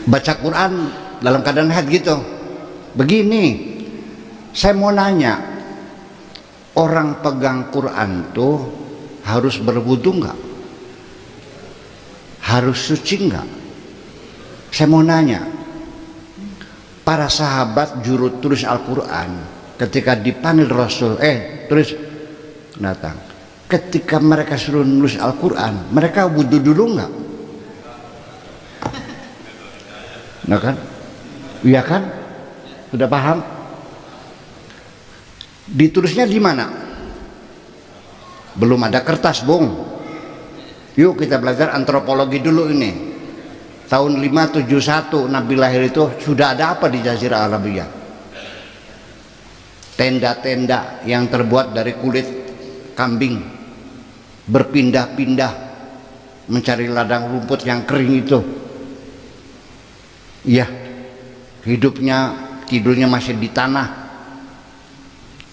baca Quran dalam keadaan haid gitu. Begini, saya mau nanya, orang pegang Quran tuh harus berwudu nggak? Harus suci nggak? Saya mau nanya, para sahabat juru tulis Al-Quran ketika dipanggil Rasul, tulis, datang. Ketika mereka suruh nulis Al-Quran, mereka wudu dulu nggak? Nah kan? Iya kan? Sudah paham? Ditulisnya di mana? Belum ada kertas, Bung. Yuk kita belajar antropologi dulu ini. Tahun 571 Nabi lahir itu sudah ada apa di Jazirah Arabia? Tenda-tenda yang terbuat dari kulit kambing, berpindah-pindah mencari ladang rumput yang kering itu. Iya, hidupnya, tidurnya masih di tanah,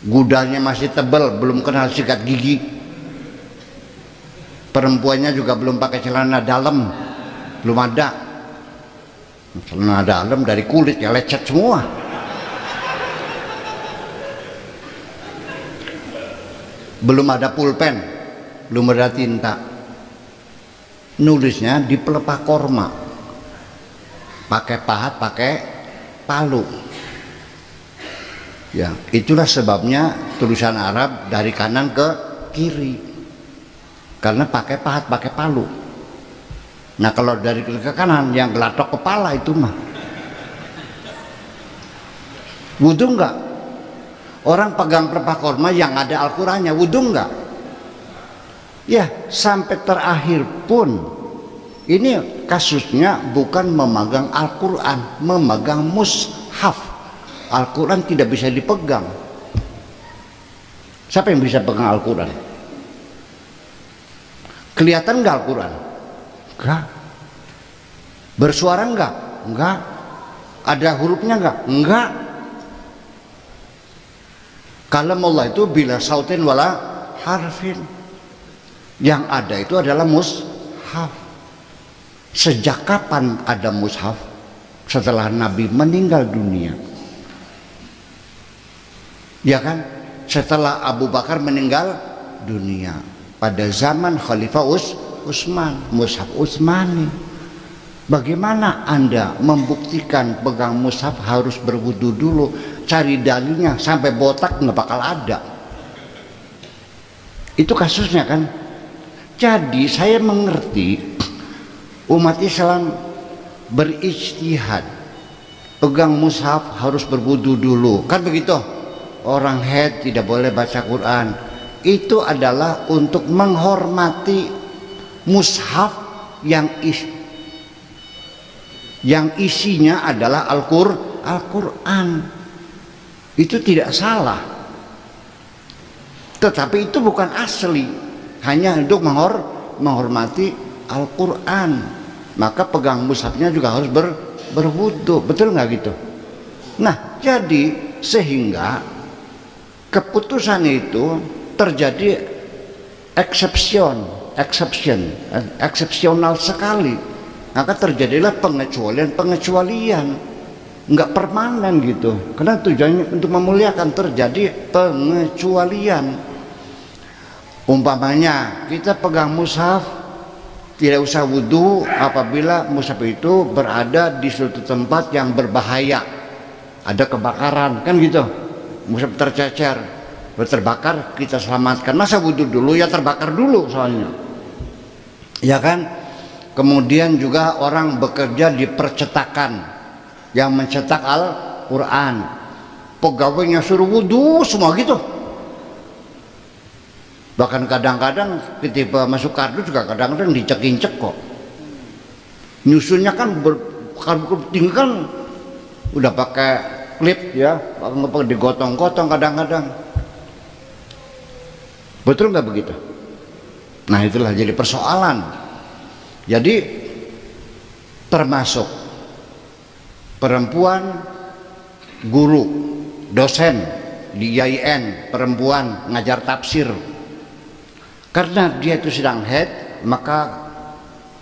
gudalnya masih tebal, belum kenal sikat gigi. Perempuannya juga belum pakai celana dalam, belum ada. Celana dalam dari kulit ya lecet semua. Belum ada pulpen, belum ada tinta. Nulisnya di pelepah korma, pakai pahat, pakai palu. Ya, itulah sebabnya tulisan Arab dari kanan ke kiri, karena pakai pahat, pakai palu. Nah kalau dari kiri ke kanan, yang gelatok kepala itu mah wudu enggak? Orang pegang pelepah korma yang ada Al-Qurannya, wudu enggak? Ya, sampai terakhir pun ini kasusnya bukan memegang Al-Quran, memegang mushaf. Al-Quran tidak bisa dipegang. Siapa yang bisa pegang Al-Quran? Kelihatan enggak Al-Quran? Enggak. Bersuara enggak? Enggak. Ada hurufnya enggak? Enggak. Kalam Allah itu bila sautin wala harfin. Yang ada itu adalah mushaf. Sejak kapan ada mushaf? Setelah Nabi meninggal dunia. Ya kan? Setelah Abu Bakar meninggal dunia. Pada zaman Khalifah Utsman, mushaf Utsmani. Bagaimana Anda membuktikan pegang mushaf harus berwudu dulu? Cari dalilnya, sampai botak nggak bakal ada. Itu kasusnya kan. Jadi saya mengerti umat Islam berijtihad, pegang mushaf harus berwudu dulu, kan begitu. Orang haid tidak boleh baca Quran. Itu adalah untuk menghormati mushaf yang isinya adalah Al-Quran. Itu tidak salah, tetapi itu bukan asli, hanya untuk menghormati Al-Quran. Maka pegang mushafnya juga harus berwudu, betul nggak gitu? Nah, jadi sehingga keputusan itu terjadi eksepsional sekali. Maka terjadilah pengecualian, nggak permanen gitu, karena tujuannya untuk memuliakan, terjadi pengecualian. Umpamanya kita pegang mushaf tidak usah wudu apabila mushaf itu berada di suatu tempat yang berbahaya, ada kebakaran, kan gitu. Mushaf tercecer, terbakar, kita selamatkan. Masa wudu dulu? Ya terbakar dulu soalnya, ya kan? Kemudian juga orang bekerja di percetakan yang mencetak Al-Quran, pegawainya suruh wudu semua gitu. Bahkan kadang-kadang ketika masuk kardus juga kadang-kadang dicek-incek kok. Nyusunnya kan tinggi kan udah pakai klip ya, digotong-gotong kadang-kadang. Betul nggak begitu? Nah itulah jadi persoalan. Jadi termasuk perempuan guru, dosen di IAIN, perempuan ngajar tafsir, karena dia itu sedang haid, maka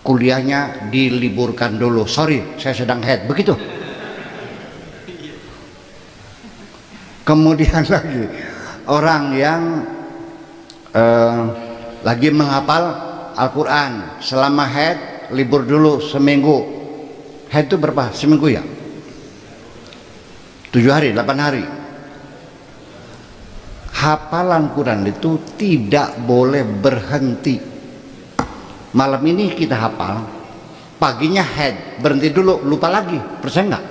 kuliahnya diliburkan dulu, sorry saya sedang head, begitu. Kemudian lagi orang yang lagi menghafal Al-Quran selama head libur dulu seminggu. Head itu berapa? Seminggu ya? 7 hari, 8 hari. Hafalan Quran itu tidak boleh berhenti. Malam ini kita hafal, paginya head, berhenti dulu, lupa lagi, percaya nggak?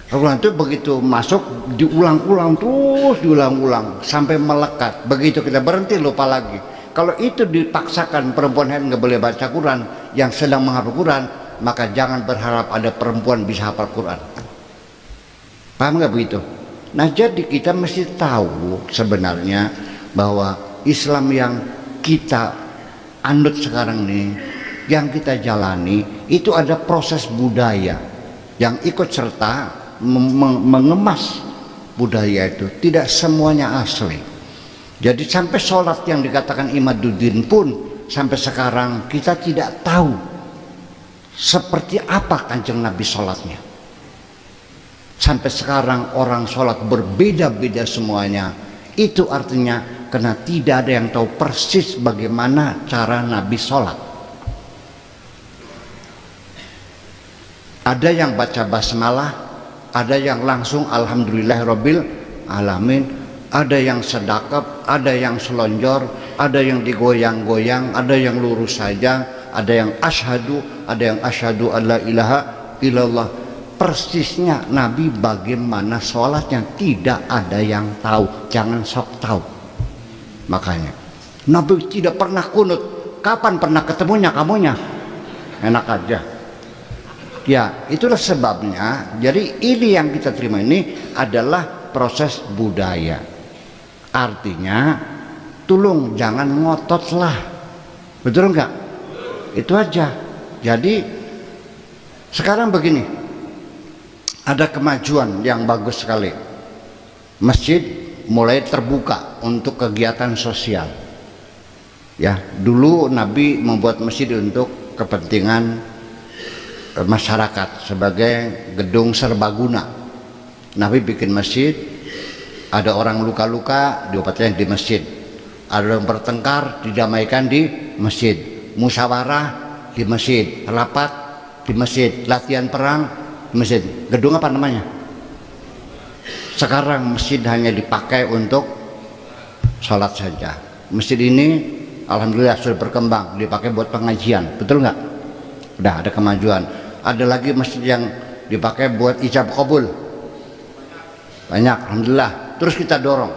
Al-Quran itu begitu masuk diulang-ulang terus, diulang-ulang sampai melekat. Begitu kita berhenti lupa lagi. Kalau itu dipaksakan perempuan head nggak boleh baca Quran yang sedang menghafal Quran, maka jangan berharap ada perempuan bisa hafal Quran. Paham nggak begitu? Nah, jadi kita mesti tahu sebenarnya bahwa Islam yang kita anut sekarang nih, yang kita jalani itu ada proses budaya yang ikut serta mengemas budaya itu. Tidak semuanya asli. Jadi sampai sholat yang dikatakan Imaduddin pun sampai sekarang kita tidak tahu seperti apa Kanjeng Nabi sholatnya. Sampai sekarang orang sholat berbeda-beda semuanya. Itu artinya karena tidak ada yang tahu persis bagaimana cara Nabi sholat. Ada yang baca basmalah, ada yang langsung alhamdulillahirabbil alamin, ada yang sedekap, ada yang selonjor, ada yang digoyang-goyang, ada yang lurus saja, ada yang asyhadu, ada yang asyhadu alla ilaha illallah. Persisnya Nabi bagaimana sholatnya tidak ada yang tahu. Jangan sok tahu. Makanya Nabi tidak pernah kunut. Kapan pernah ketemunya kamunya? Enak aja. Ya, itulah sebabnya. Jadi ini yang kita terima ini adalah proses budaya. Artinya tolong jangan ngotot lah. Betul enggak? Itu aja. Jadi sekarang begini, ada kemajuan yang bagus sekali. Masjid mulai terbuka untuk kegiatan sosial. Ya, dulu Nabi membuat masjid untuk kepentingan masyarakat sebagai gedung serbaguna. Nabi bikin masjid, ada orang luka-luka diobatkan di masjid, ada orang bertengkar didamaikan di masjid, musyawarah di masjid, rapat di masjid, latihan perang masjid. Gedung apa namanya? Sekarang masjid hanya dipakai untuk sholat saja. Masjid ini alhamdulillah sudah berkembang, dipakai buat pengajian, betul nggak? Udah ada kemajuan. Ada lagi masjid yang dipakai buat ijab kabul, banyak, alhamdulillah. Terus kita dorong.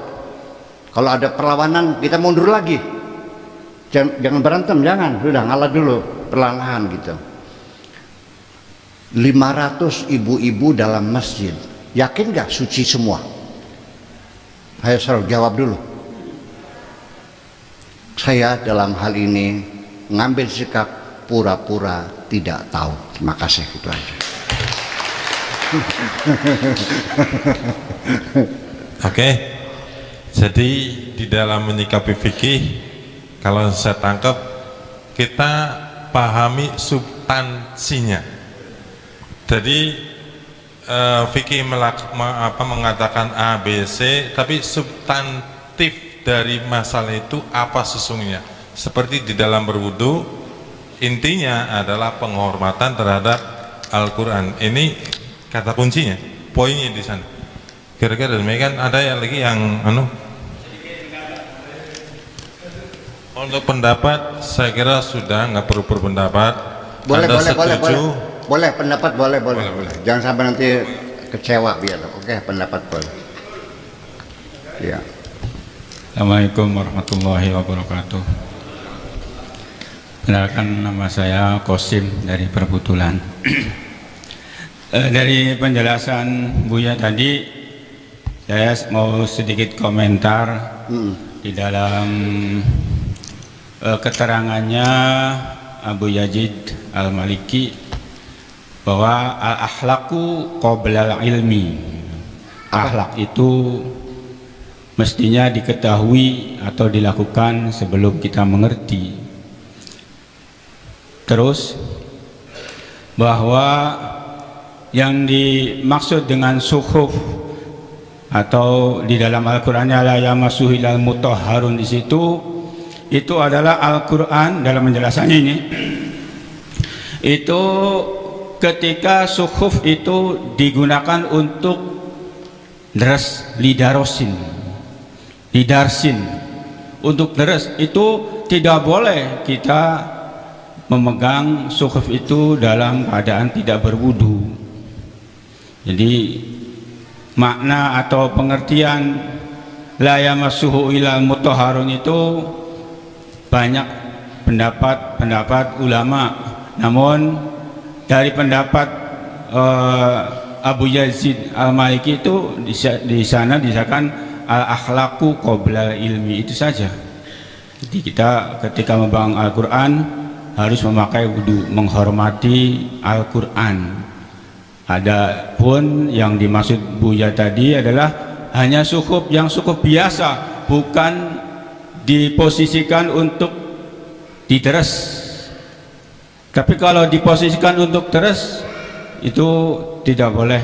Kalau ada perlawanan kita mundur lagi. Jangan berantem, jangan, sudah ngalah dulu, perlahan-lahan gitu. 500 ibu-ibu dalam masjid, yakin gak suci semua? Ayo selalu jawab dulu. Saya dalam hal ini mengambil sikap pura-pura tidak tahu. Terima kasih, itu aja. Oke, jadi di dalam menyikapi fikih, kalau saya tangkap, kita pahami substansinya. Jadi fikih mengatakan A, B, C, tapi substantif dari masalah itu apa sesungguhnya? Seperti di dalam berwudu, intinya adalah penghormatan terhadap Al-Quran. Ini kata kuncinya, poinnya di sana. Kira-kira demikian. Ada yang lagi yang untuk pendapat, saya kira sudah nggak perlu berpendapat. Boleh pendapat, boleh. Jangan sampai nanti kecewa biar. Oke, pendapat boleh. Ya. Assalamualaikum warahmatullahi wabarakatuh. Kenalkan, nama saya Kosim dari Perbutulan. Dari penjelasan Buya tadi, saya mau sedikit komentar di dalam keterangannya Abu Yazid Al-Maliki bahwa al-akhlaqu qabla al-ilmi. Akhlak itu mestinya diketahui atau dilakukan sebelum kita mengerti. terus bahwa yang dimaksud dengan suhuf atau di dalam Al-Qur'annya la yamassuhu illal mutahharun, di situ itu adalah Al-Qur'an dalam penjelasannya ini. Itu ketika suhuf itu digunakan untuk lidarsin, untuk deres, itu tidak boleh kita memegang suhuf itu dalam keadaan tidak berwudu. Jadi makna atau pengertian la yamassuhu illal mutahharun itu banyak pendapat ulama. Namun dari pendapat Abu Yazid Al-Maliki itu di sana disahkan al-akhlaqu qabla ilmi, itu saja. Jadi kita ketika membangun Al-Quran harus memakai wudu, menghormati Al-Quran. Adapun yang dimaksud Buya tadi adalah hanya suhuf yang suhuf biasa, bukan diposisikan untuk diteres. Tapi kalau diposisikan untuk teres, itu tidak boleh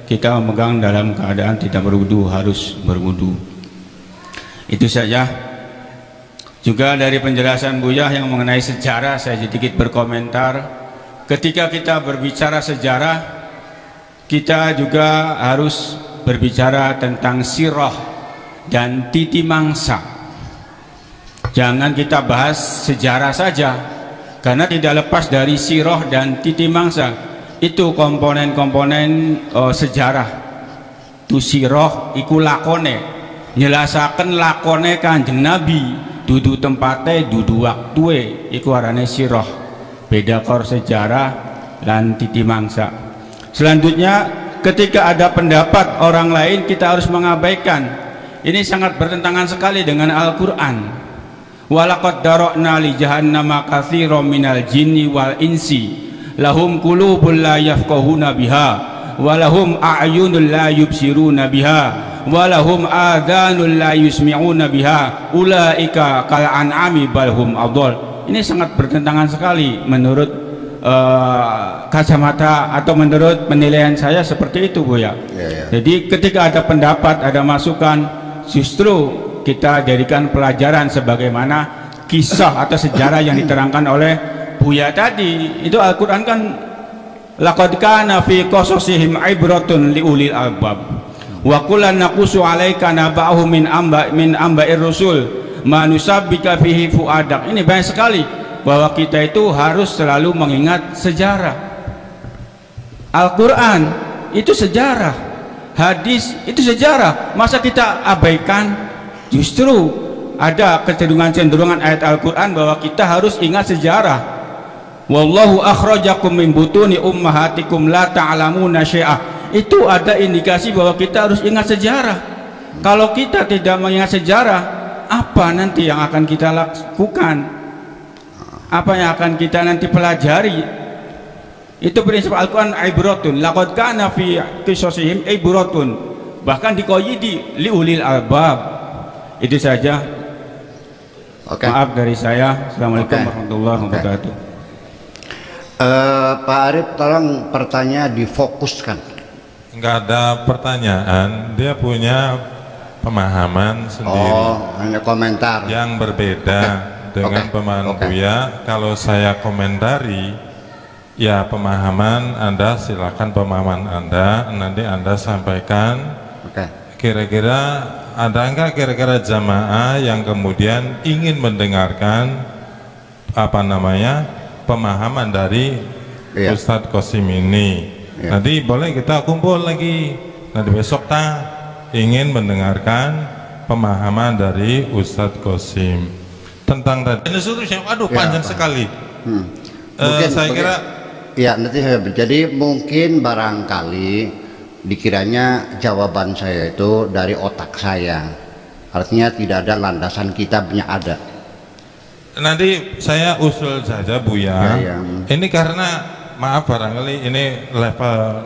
kita memegang dalam keadaan tidak berwudu, harus berwudu. Itu saja. Juga dari penjelasan Buya yang mengenai sejarah, saya sedikit berkomentar. Ketika kita berbicara sejarah, kita juga harus berbicara tentang sirah dan titi mangsa. Jangan kita bahas sejarah saja, karena tidak lepas dari sirah dan titi mangsa. Itu komponen-komponen sejarah. Tu sirah iku lakone, nyelasaken lakone Kanjeng Nabi, dudu tempate, dudu waktue, iku arane sirah. Beda kor sejarah lan titi mangsa. Selanjutnya, ketika ada pendapat orang lain, kita harus mengabaikan. Ini sangat bertentangan sekali dengan Al-Quran. Walaqad dara'na li jahannama katsiran minal jinni wal insi lahum qulubun la yafqahuna biha walahum a'yunun la yubsiruna biha walahum adhanun la yusmi'una biha ulaika kal an'ami bal hum adall. Ini sangat bertentangan sekali menurut kacamata atau menurut penilaian saya seperti itu, Bu ya. Jadi ketika ada pendapat, ada masukan, justru kita jadikan pelajaran sebagaimana kisah atau sejarah yang diterangkan oleh Buya tadi. Itu Al-Quran kan laqad kana fi qasasihim ibratun liulil albab wa kullan naqussu 'alaika naba'ahu min amba'ir rusul ma nusabbika fihi fuadak. Ini banyak sekali bahwa kita itu harus selalu mengingat sejarah. Al-Quran itu sejarah, hadis itu sejarah, masa kita abaikan? Justru ada kecenderungan ayat Al-Quran bahwa kita harus ingat sejarah. Wallahu akhrajakum min butuni ummahatikum la ta'lamuna syai'ah. Itu ada indikasi bahwa kita harus ingat sejarah. Kalau kita tidak mengingat sejarah, apa nanti yang akan kita lakukan? Apa yang akan kita nanti pelajari? Itu prinsip Al-Quran, ibratun laqad kana fi qisasihim ibratun, bahkan dikoyidi liulil albab. Itu saja. Maaf dari saya. Assalamualaikum warahmatullahi wabarakatuh. Pak Arif, tolong pertanyaan difokuskan. Enggak ada pertanyaan, dia punya pemahaman sendiri. Oh, hanya komentar yang berbeda dengan pemahaman Buya. Kalau saya komentari, ya pemahaman Anda, silakan pemahaman Anda, nanti Anda sampaikan. Kira-kira ada enggak kira-kira jamaah yang kemudian ingin mendengarkan pemahaman dari Ustadz Qasim ini? Nanti boleh kita kumpul lagi, nanti besok ingin mendengarkan pemahaman dari Ustadz Qasim tentang tadi. Aduh, panjang sekali. Mungkin, saya kira ya nanti saya jadi mungkin barangkali dikiranya jawaban saya itu dari otak saya, artinya tidak ada landasan kitabnya ada. Nanti saya usul saja, Buya. Ini karena maaf barangkali ini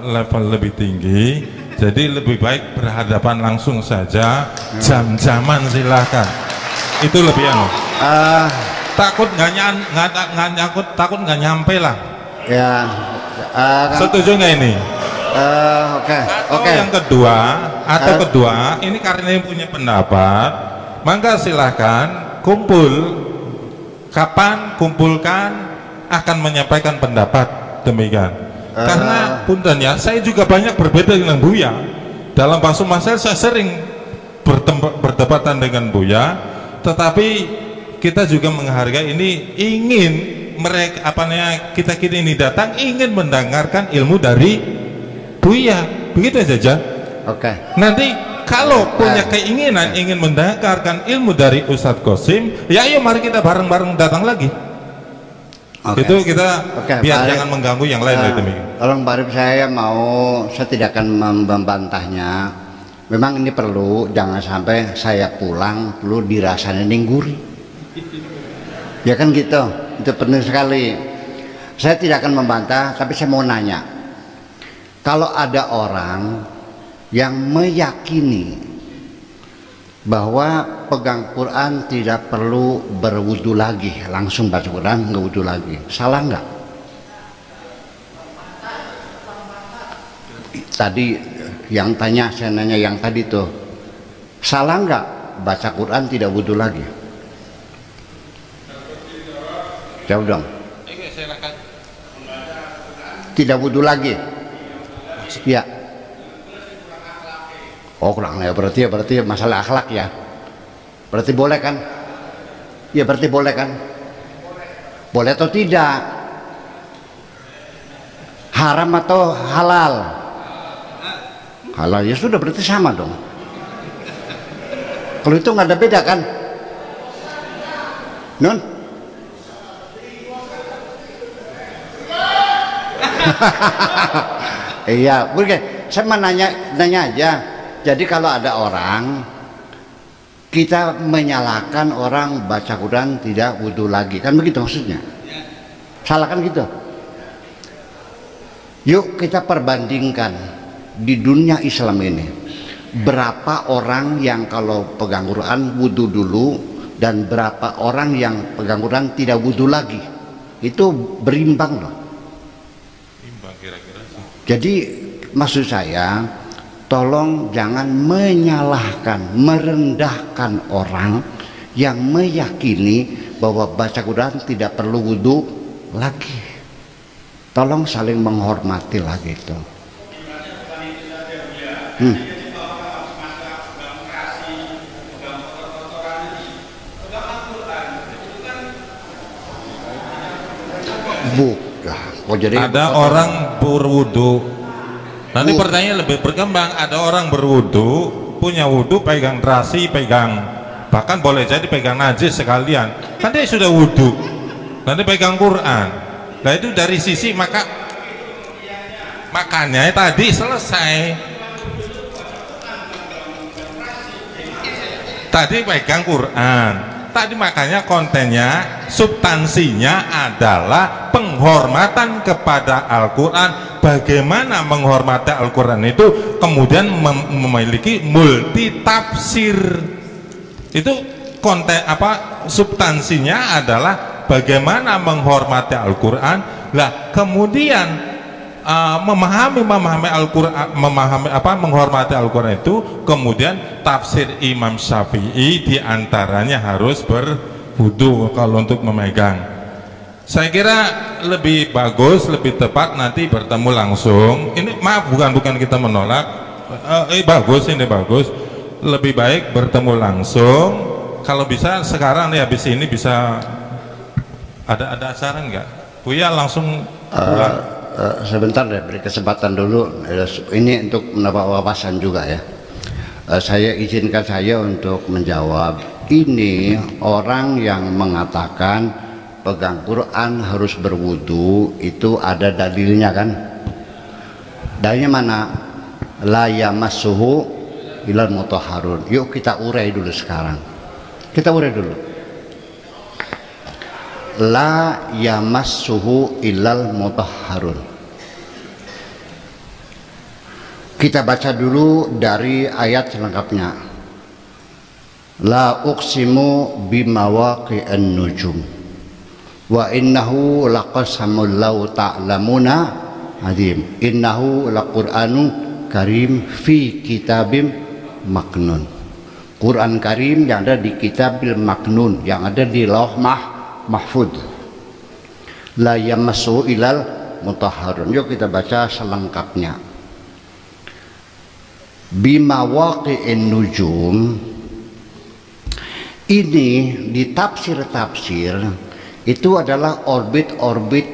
level lebih tinggi, jadi lebih baik berhadapan langsung saja. Jam-jaman silahkan, itu lebih takut nggak nyampe lah. Ya. Setuju nggak ini? Oke. Yang kedua, ini karena yang punya pendapat, maka silahkan kumpulkan akan menyampaikan pendapat demikian. Karena punten ya, saya juga banyak berbeda dengan Buya. Dalam bahasa masalah saya sering berdebatan dengan Buya, tetapi kita juga menghargai ini, ingin mereka kita ini datang ingin mendengarkan ilmu dari Buya, begitu saja. Oke. Nanti kalau punya keinginan ingin mendengarkan ilmu dari Ustadz Qasim, ya ayo mari kita bareng-bareng datang lagi. Itu kita biar jangan mengganggu yang lain. Tolong Pak Arif, saya tidak akan membantahnya. Memang ini perlu, jangan sampai saya pulang perlu dirasain ningguri. Ya kan gitu, itu penting sekali. Saya tidak akan membantah, tapi saya mau nanya. Kalau ada orang yang meyakini bahwa pegang Quran tidak perlu berwudu lagi, langsung baca Quran nggak wudu lagi, salah nggak? Tadi yang tanya, saya nanya yang tadi tuh, salah nggak baca Quran tidak wudu lagi? Jawab dong. Tidak wudu lagi? Ya. Oh kurang ya, berarti masalah akhlak ya. Berarti boleh kan? Ya berarti boleh kan? Boleh atau tidak? Haram atau halal? Halal ya sudah, berarti sama dong. Kalau itu nggak ada beda kan? Non? Iya, boleh. Saya mau nanya aja. Jadi kalau ada orang, kita menyalahkan orang baca Quran tidak wudu lagi, kan begitu maksudnya? Salah kan gitu? Yuk kita perbandingkan di dunia Islam ini, berapa orang yang kalau pegang Quran wudu dulu dan berapa orang yang pegang Quran tidak wudu lagi. Itu berimbang loh. Jadi maksud saya, tolong jangan menyalahkan, merendahkan orang yang meyakini bahwa baca Quran tidak perlu wudu lagi. Tolong saling menghormati lah gitu. Jadi ada orang berwudu. Nanti pertanyaan lebih berkembang. Ada orang berwudu, punya wudu, pegang terasi, bahkan boleh jadi pegang najis sekalian. Kan dia sudah wudu, nanti pegang Quran. Nah itu dari sisi makanya tadi selesai. Tadi pegang Quran. Tadi makanya kontennya, substansinya adalah penghormatan kepada Al-Quran. Bagaimana menghormati Al-Quran itu kemudian memiliki multi tafsir. Itu konten substansinya adalah bagaimana menghormati Al-Quran. Lah kemudian memahami Al-Quran, menghormati Al-Quran itu kemudian tafsir Imam Syafi'i diantaranya harus berwudu kalau untuk memegang. Saya kira lebih bagus, lebih tepat nanti bertemu langsung. Ini maaf, bukan kita menolak. Bagus, ini bagus. Lebih baik bertemu langsung. Kalau bisa sekarang nih, habis ini bisa ada acara nggak? Buya langsung pulang. Sebentar deh, beri kesempatan dulu. Ini untuk mendapat wawasan juga ya. Saya izinkan saya untuk menjawab. Ini orang yang mengatakan pegang Quran harus berwudu, itu ada dalilnya kan? Dalilnya mana? La yamassuhu ilal mutahharun. Yuk kita urai dulu sekarang. Kita urai dulu. La yamassuhu illal mutahharun. Kita baca dulu dari ayat selengkapnya. La uqsimu bimawaqi'an nujum. Wa innahu laqasamul law ta'lamuna azim. Innahu laqur'anun karim fi kitabim maknun. Quran Karim yang ada di kitabil maknun, yang ada di lauh mahfud. La yamassu ilal mutahharun. Yuk kita baca selengkapnya. Bima waqi'in nujum. Ini di tafsir-tafsir itu adalah orbit-orbit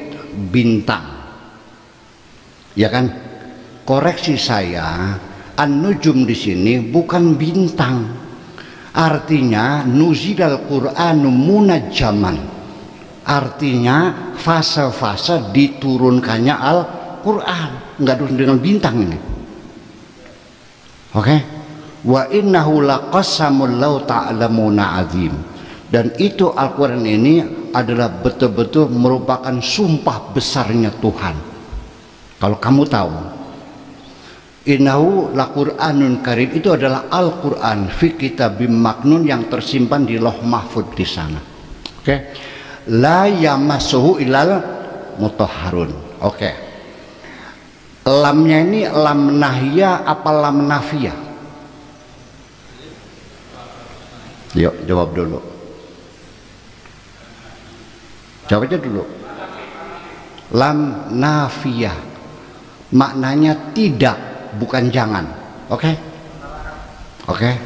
bintang, ya kan? Koreksi saya, an-nujum di sini bukan bintang. Artinya nuzilal Qur'anu munajjaman. Artinya fase-fase diturunkannya Al-Qur'an, enggak dengan bintang ini. Oke? Wa innahu laqasamul law ta'lamuna azim. Dan itu Al-Quran ini adalah betul-betul merupakan sumpah besarnya Tuhan. Kalau kamu tahu, innahu laqur'anun karim itu adalah Al-Quran fi kitabim maknun yang tersimpan di lauh mahfud di sana. Oke, la yamassuhu ilal mutahharun. Oke, lamnya ini lam nahiyah apa lam nafiyah? Yuk jawab dulu. Jawab aja dulu. Lam nafiyah maknanya tidak, bukan jangan. Oke? Oke?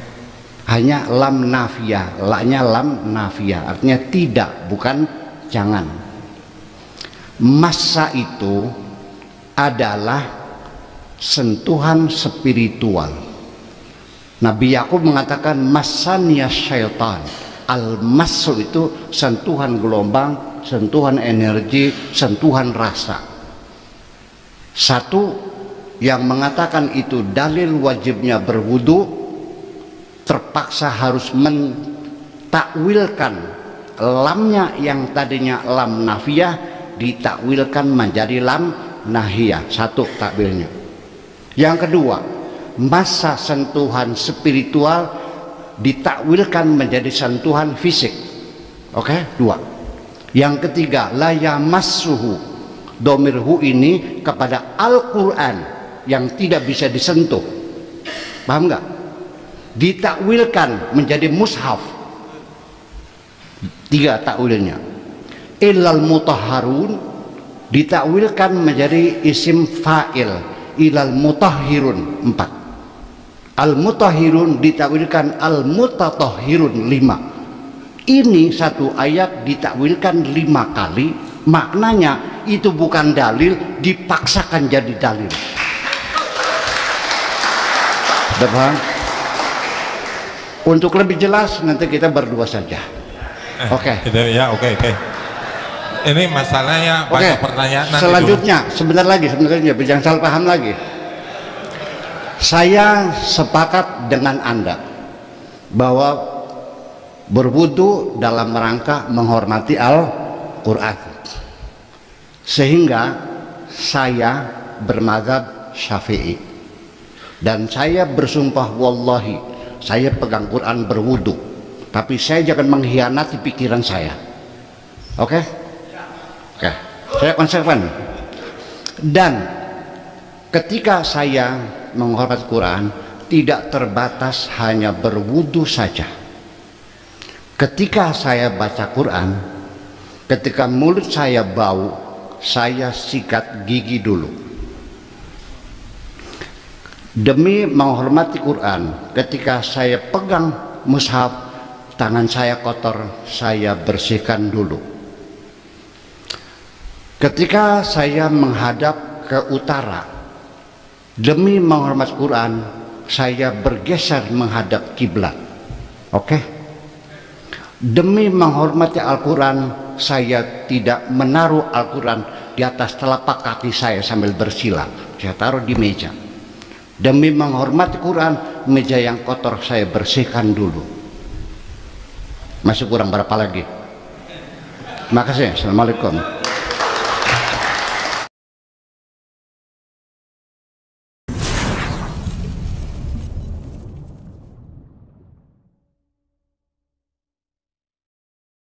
Hanya lam nafiyah, la-nya lam nafiyah, artinya tidak, bukan jangan. Massa itu adalah sentuhan spiritual. Nabi Yakub mengatakan massaniya syaitan. Al-massu itu sentuhan gelombang, sentuhan energi, sentuhan rasa. Satu yang mengatakan itu dalil wajibnya berwudu terpaksa harus mentakwilkan lamnya yang tadinya lam nafiyah ditakwilkan menjadi lam nahiyah. Satu takwilnya. Yang kedua, masa sentuhan spiritual ditakwilkan menjadi sentuhan fisik. Oke, dua. Yang ketiga, la yamassuhu, domirhu ini kepada Al-Quran yang tidak bisa disentuh. Paham nggak? Ditakwilkan menjadi mushaf. Tiga takwilnya. Ilal mutahharun ditakwilkan menjadi isim fa'il. Ilal mutahhirun, 4. Al-mutahhirun ditakwilkan al-mutatahhirun, 5. Ini satu ayat ditakwilkan 5 kali, maknanya itu bukan dalil, dipaksakan jadi dalil. Paham? Untuk lebih jelas nanti kita berdua saja. Oke. Ya, oke. Ini masalahnya banyak pertanyaan. Selanjutnya, sebentar lagi, jangan salah paham lagi. Saya sepakat dengan Anda bahwa berwudu dalam rangka menghormati Al-Quran, sehingga saya bermadzhab Syafi'i dan saya bersumpah wallahi saya pegang Quran berwudu, tapi saya jangan mengkhianati pikiran saya. Oke? Oke, saya konsekuen. Dan ketika saya menghormati Quran tidak terbatas hanya berwudu saja. Ketika saya baca Quran, ketika mulut saya bau, saya sikat gigi dulu. Demi menghormati Quran, ketika saya pegang mushaf, tangan saya kotor, saya bersihkan dulu. Ketika saya menghadap ke utara, demi menghormati Quran, saya bergeser menghadap kiblat. Oke? Demi menghormati Al-Quran, saya tidak menaruh Al-Quran di atas telapak kaki saya sambil bersila. Saya taruh di meja. Demi menghormati Quran, meja yang kotor saya bersihkan dulu. Masih kurang berapa lagi? Makasih. Assalamualaikum.